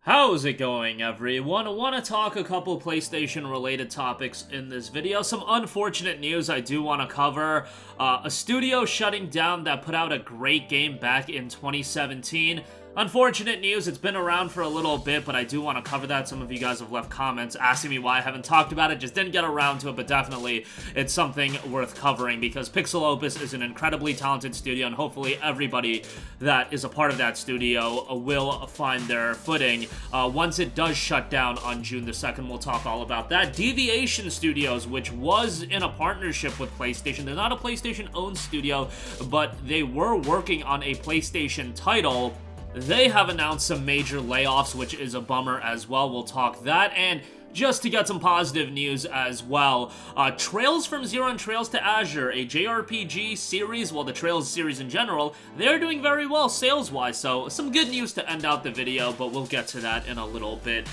How's it going, everyone? I want to talk a couple PlayStation related topics in this video. Some unfortunate news I do want to cover. A studio shutting down that put out a great game back in 2017. Unfortunate news, it's been around for a little bit, but I do want to cover that. Some of you guys have left comments asking me why I haven't talked about it, just didn't get around to it, but definitely it's something worth covering because PixelOpus is an incredibly talented studio, and hopefully everybody that is a part of that studio will find their footing. Once it does shut down on June the 2nd, we'll talk all about that. Deviation Studios, which was in a partnership with PlayStation. They're not a PlayStation-owned studio, but they were working on a PlayStation title. They have announced some major layoffs, which is a bummer as well. We'll talk that, and just to get some positive news as well, Trails from Zero and Trails to Azure, a JRPG series, well, the Trails series in general, they're doing very well sales-wise, so some good news to end out the video, but we'll get to that in a little bit.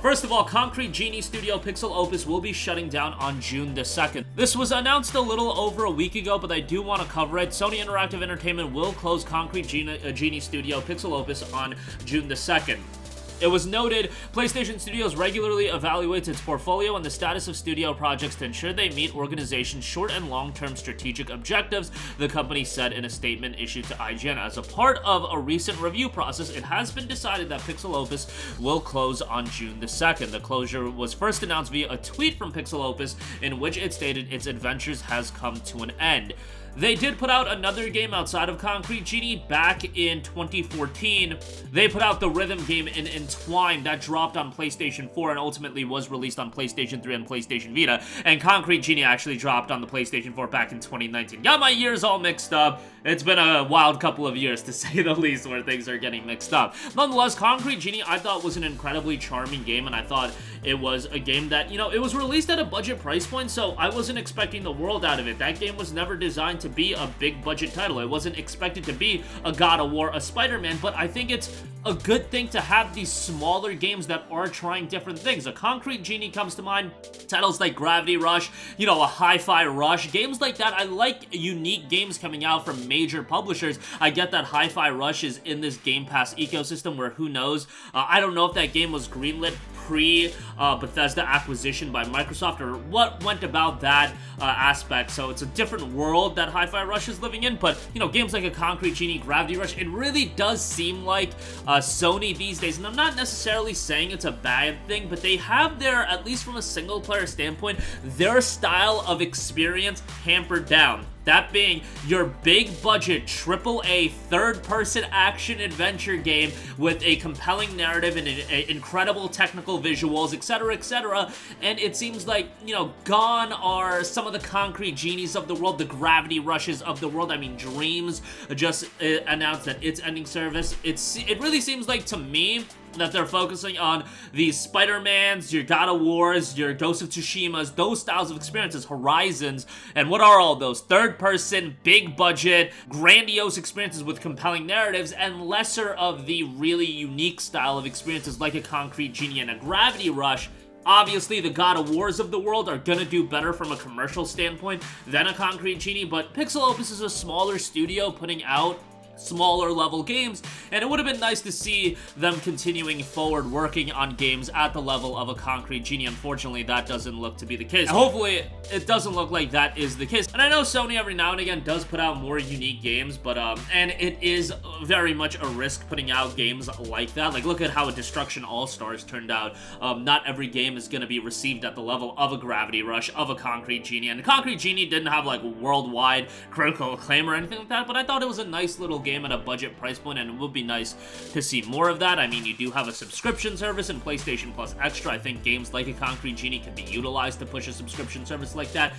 First of all, Concrete Genie studio PixelOpus will be shutting down on June the 2nd. This was announced a little over a week ago, but I do want to cover it. Sony Interactive Entertainment will close Concrete Genie studio PixelOpus on June the 2nd. It was noted, PlayStation Studios regularly evaluates its portfolio and the status of studio projects to ensure they meet organization's short and long-term strategic objectives, the company said in a statement issued to IGN. As a part of a recent review process, it has been decided that PixelOpus will close on June the 2nd. The closure was first announced via a tweet from PixelOpus in which it stated its adventures has come to an end. They did put out another game outside of Concrete Genie back in 2014. They put out the rhythm game in Entwine that dropped on PlayStation 4 and ultimately was released on PlayStation 3 and PlayStation Vita. And Concrete Genie actually dropped on the PlayStation 4 back in 2019. Got my years all mixed up. It's been a wild couple of years, to say the least, where things are getting mixed up. Nonetheless, Concrete Genie I thought was an incredibly charming game, and I thought it was a game that, you know, it was released at a budget price point, so I wasn't expecting the world out of it. That game was never designed to be a big budget title. It wasn't expected to be a God of War, a Spider-Man, but I think it's a good thing to have these smaller games that are trying different things. A Concrete Genie comes to mind, titles like Gravity Rush, you know, a Hi-Fi Rush, games like that. I like unique games coming out from major publishers. I get that Hi-Fi Rush is in this Game Pass ecosystem where who knows, I don't know if that game was greenlit pre-Bethesda acquisition by Microsoft or what went about that aspect, so it's a different world that Hi-Fi Rush is living in, but, you know, games like a Concrete Genie, Gravity Rush, it really does seem like Sony these days, and I'm not necessarily saying it's a bad thing, but they have their, at least from a single-player standpoint, their style of experience hampered down. That being your big budget AAA third-person action adventure game with a compelling narrative and incredible technical visuals, etc., and it seems like, you know, gone are some of the Concrete Genies of the world, the Gravity Rushes of the world. I mean, Dreams just announced that it's ending service. It really seems like, to me, that they're focusing on these Spider-Mans, your God of Wars, your Ghost of Tsushimas, those styles of experiences, Horizons, and what are all those? Third-person, big-budget, grandiose experiences with compelling narratives, and lesser of the really unique style of experiences like a Concrete Genie and a Gravity Rush. Obviously, the God of Wars of the world are gonna do better from a commercial standpoint than a Concrete Genie, but PixelOpus is a smaller studio putting out smaller level games, and it would have been nice to see them continuing forward working on games at the level of a Concrete Genie. Unfortunately, that doesn't look to be the case. Hopefully, it doesn't look like that is the case. And I know Sony every now and again does put out more unique games, but and it is very much a risk putting out games like that. Like, look at how a Destruction All-Stars turned out. Not every game is going to be received at the level of a Gravity Rush, of a Concrete Genie, and Concrete Genie didn't have like worldwide critical acclaim or anything like that, but I thought it was a nice little game at a budget price point, and it would be nice to see more of that. I mean, you do have a subscription service in PlayStation Plus Extra. I think games like a Concrete Genie can be utilized to push a subscription service like that.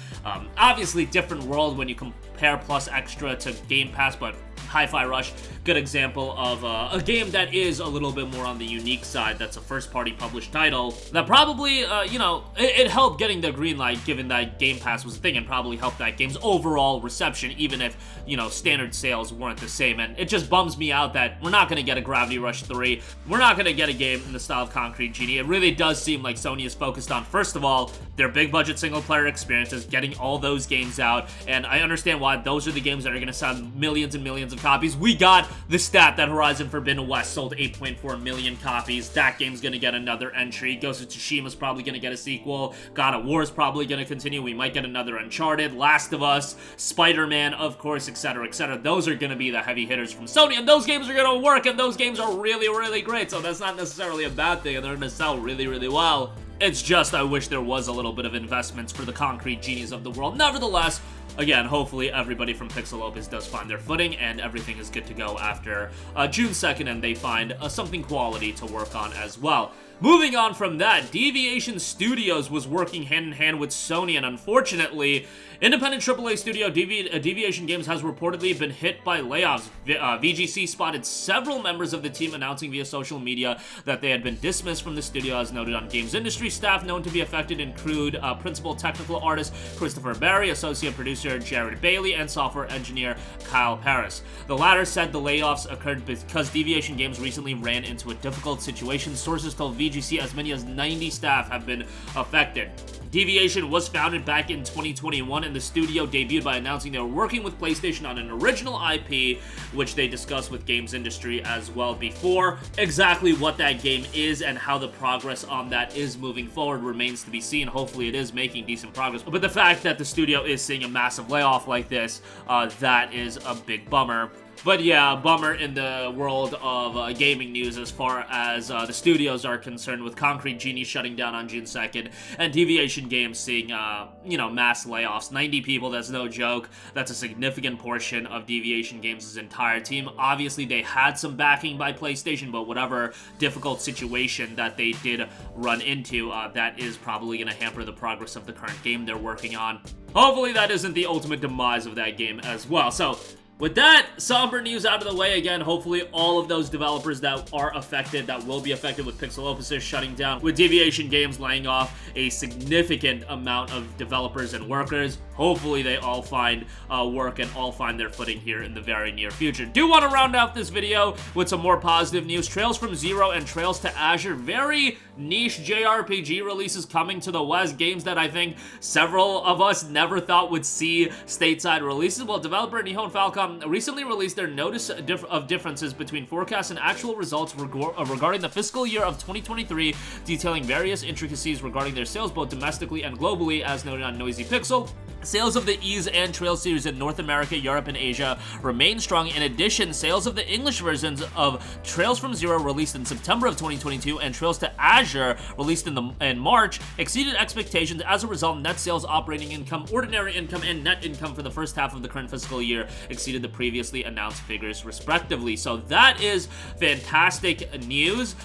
Obviously, different world when you compare Plus Extra to Game Pass, but Hi-Fi Rush, good example of a game that is a little bit more on the unique side. That's a first-party published title that probably, you know, it helped getting the green light given that Game Pass was a thing, and probably helped that game's overall reception, even if, you know, standard sales weren't the same. And it just bums me out that we're not going to get a Gravity Rush 3. We're not going to get a game in the style of Concrete Genie. It really does seem like Sony is focused on, first of all, their big-budget single-player experiences, getting all those games out, and I understand why those are the games that are going to sell millions and millions millions of copies. We got the stat that Horizon Forbidden West sold 8.4 million copies. That game's gonna get another entry. Ghost of Tsushima's probably gonna get a sequel. God of War's probably gonna continue. We might get another Uncharted, Last of Us, Spider-Man, of course, etc., etc. Those are gonna be the heavy hitters from Sony, and those games are gonna work, and those games are really, really great, so that's not necessarily a bad thing, and they're gonna sell really, really well. It's just I wish there was a little bit of investments for the concrete genies of the world. Nevertheless, again, hopefully everybody from PixelOpus does find their footing and everything is good to go after June 2nd and they find something quality to work on as well. Moving on from that, Deviation Studios was working hand-in-hand with Sony, and unfortunately, independent AAA studio Deviation Games has reportedly been hit by layoffs. VGC spotted several members of the team announcing via social media that they had been dismissed from the studio, as noted on games industry. Staff known to be affected include principal technical artist Christopher Barry, associate producer Jared Bailey, and software engineer Kyle Paris. The latter said the layoffs occurred because Deviation Games recently ran into a difficult situation. Sources told VGC as many as 90 staff have been affected. Deviation was founded back in 2021, and the studio debuted by announcing they were working with PlayStation on an original IP, which they discussed with games industry as well before. Exactly what that game is and how the progress on that is moving forward remains to be seen. Hopefully it is making decent progress, but the fact that the studio is seeing a massive layoff like this, that is a big bummer. But yeah, bummer in the world of gaming news as far as the studios are concerned, with Concrete Genie shutting down on June 2nd and Deviation Games seeing, mass layoffs. 90 people, that's no joke. That's a significant portion of Deviation Games' entire team. Obviously, they had some backing by PlayStation, but whatever difficult situation that they did run into, that is probably going to hamper the progress of the current game they're working on. Hopefully, that isn't the ultimate demise of that game as well. So, with that somber news out of the way, again, hopefully all of those developers that are affected, that will be affected with PixelOpus shutting down, with Deviation Games laying off a significant amount of developers and workers, hopefully they all find work and all find their footing here in the very near future. Do want to round out this video with some more positive news. Trails from Zero and Trails to Azure, very niche JRPG releases coming to the West, games that I think several of us never thought would see stateside releases. Well, developer Nihon Falcom recently released their notice of differences between forecasts and actual results regarding the fiscal year of 2023, detailing various intricacies regarding their sales both domestically and globally, as noted on Noisy Pixel. Sales of the Ease and Trail series in North America, Europe, and Asia remain strong. In addition, sales of the English versions of Trails from Zero, released in September of 2022, and Trails to Azure, released in March, exceeded expectations. As a result, net sales, operating income, ordinary income, and net income for the first half of the current fiscal year exceeded the previously announced figures, respectively. So that is fantastic news.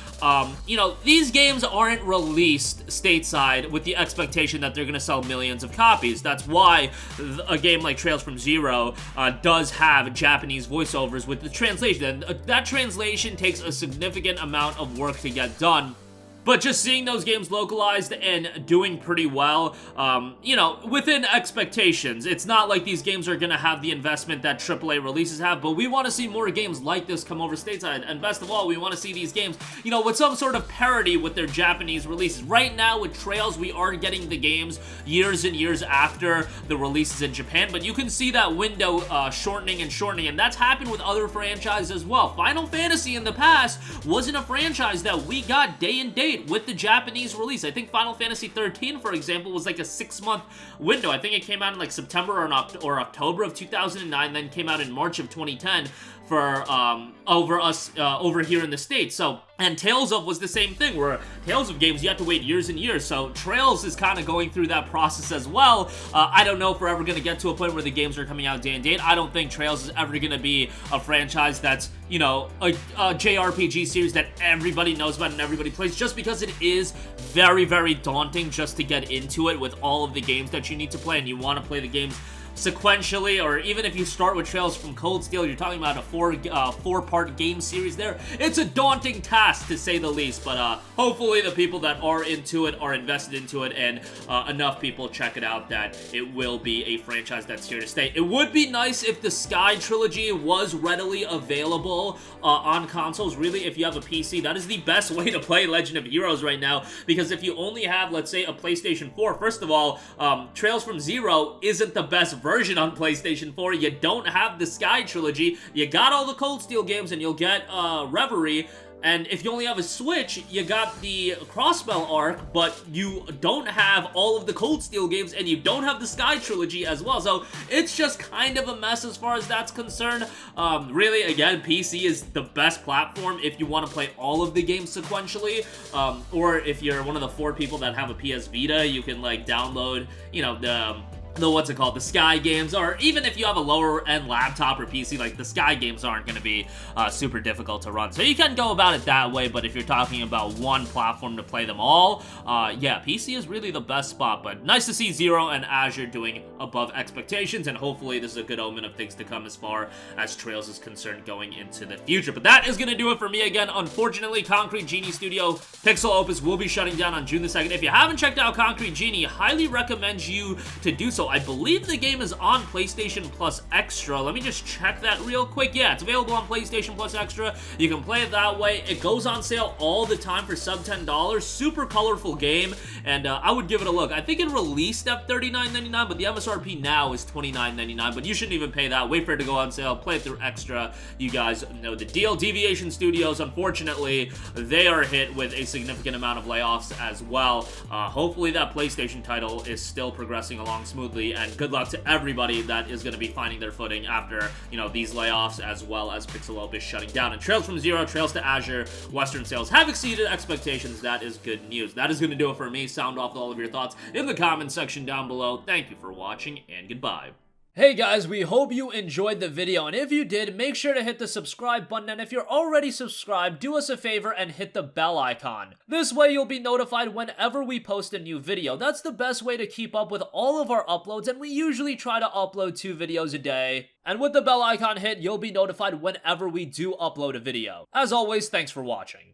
These games aren't released stateside with the expectation that they're going to sell millions of copies. That's why a game like Trails from Zero does have Japanese voiceovers with the translation, and that translation takes a significant amount of work to get done. But just seeing those games localized and doing pretty well, within expectations. It's not like these games are going to have the investment that AAA releases have, but we want to see more games like this come over stateside. And best of all, we want to see these games, with some sort of parity with their Japanese releases. Right now, with Trails, we are getting the games years and years after the releases in Japan, but you can see that window shortening, and that's happened with other franchises as well. Final Fantasy in the past wasn't a franchise that we got day and date with the Japanese release. I think Final Fantasy 13, for example, was like a 6-month window. I think it came out in like September or October of 2009, then came out in March of 2010 for over here in the States. So, and Tales of was the same thing, where Tales of games you have to wait years and years. So Trails is kind of going through that process as well. I don't know if we're ever going to get to a point where the games are coming out day and date. I don't think Trails is ever going to be a franchise that's, a JRPG series that everybody knows about and everybody plays, just because it is very, very daunting just to get into it with all of the games that you need to play, and you want to play the games sequentially, or even if you start with Trails from Cold Steel, you're talking about a four-part game series there. It's a daunting task, to say the least, but hopefully the people that are into it are invested into it, and enough people check it out that it will be a franchise that's here to stay. It would be nice if the Sky trilogy was readily available on consoles. Really, if you have a PC, that is the best way to play Legend of Heroes right now, because if you only have, let's say, a PlayStation 4, first of all, Trails from Zero isn't the best version on PlayStation 4. You don't have the Sky Trilogy. You got all the Cold Steel games, and you'll get Reverie. And if you only have a Switch, you got the Crossbell arc, but you don't have all of the Cold Steel games, and you don't have the Sky Trilogy as well. So it's just kind of a mess as far as that's concerned. Really, again, PC is the best platform if you want to play all of the games sequentially. Or if you're one of the 4 people that have a PS Vita, you can like download, you know, the Sky games, or even if you have a lower end laptop or PC, like the Sky games aren't going to be super difficult to run. So you can go about it that way, but if you're talking about one platform to play them all, yeah, PC is really the best spot. But nice to see Zero and Azure doing above expectations, and hopefully this is a good omen of things to come as far as Trails is concerned going into the future. But that is going to do it for me again. Unfortunately, Concrete Genie Studio PixelOpus will be shutting down on June the 2nd. If you haven't checked out Concrete Genie, highly recommend you to do so. I believe the game is on PlayStation Plus Extra. Let me just check that real quick. Yeah, it's available on PlayStation Plus Extra. You can play it that way. It goes on sale all the time for sub $10. Super colorful game, and I would give it a look. I think it released at $39.99, but the MSRP now is $29.99, but you shouldn't even pay that. Wait for it to go on sale. Play it through Extra. You guys know the deal. Deviation Studios, unfortunately, they are hit with a significant amount of layoffs as well. Hopefully that PlayStation title is still progressing along smoothly, and good luck to everybody that is going to be finding their footing after, you know, these layoffs, as well as PixelOpus shutting down. And Trails from Zero, Trails to Azure, Western sales have exceeded expectations. That is good news. That is going to do it for me. Sound off all of your thoughts in the comment section down below. Thank you for watching, and goodbye. Hey guys, we hope you enjoyed the video, and if you did, make sure to hit the subscribe button, and if you're already subscribed, do us a favor and hit the bell icon. This way you'll be notified whenever we post a new video. That's the best way to keep up with all of our uploads, and we usually try to upload 2 videos a day. And with the bell icon hit, you'll be notified whenever we do upload a video. As always, thanks for watching.